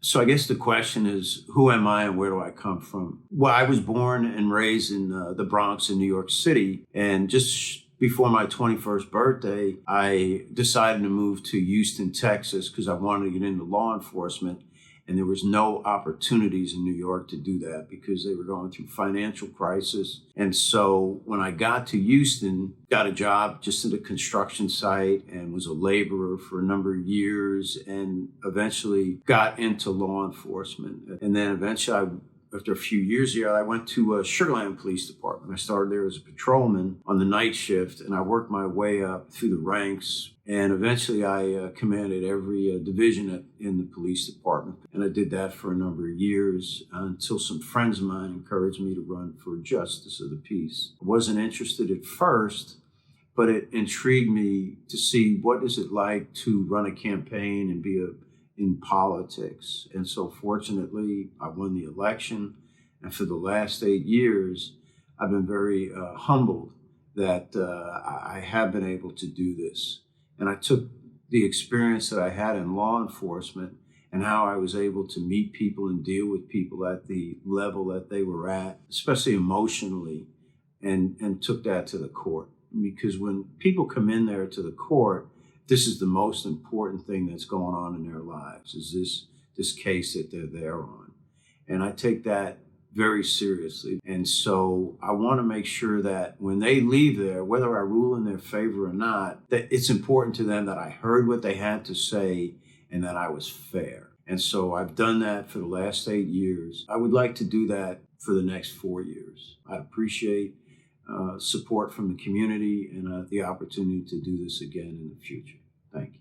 So I guess the question is, who am I and where do I come from? Well, I was born and raised in the Bronx in New York City. And before my 21st birthday, I decided to move to Houston, Texas, because I wanted to get into law enforcement. And there was no opportunities in New York to do that because they were going through financial crisis. And so when I got to Houston, got a job just at a construction site and was a laborer for a number of years and eventually got into law enforcement. And then eventually after a few years here, I went to Sugarland Police Department. I started there as a patrolman on the night shift, and I worked my way up through the ranks. And eventually I commanded every division in the police department. And I did that for a number of years until some friends of mine encouraged me to run for justice of the peace. I wasn't interested at first, but it intrigued me to see what is it like to run a campaign and be in politics. And so fortunately, I won the election. And for the last 8 years, I've been very humbled that I have been able to do this. And I took the experience that I had in law enforcement and how I was able to meet people and deal with people at the level that they were at, especially emotionally, and took that to the court. Because when people come in there to the court, this is the most important thing that's going on in their lives, is this case that they're there on. And I take that very seriously. And so I want to make sure that when they leave there, whether I rule in their favor or not, that it's important to them that I heard what they had to say and that I was fair. And so I've done that for the last 8 years. I would like to do that for the next 4 years. I'd appreciate support from the community and the opportunity to do this again in the future. Thank you.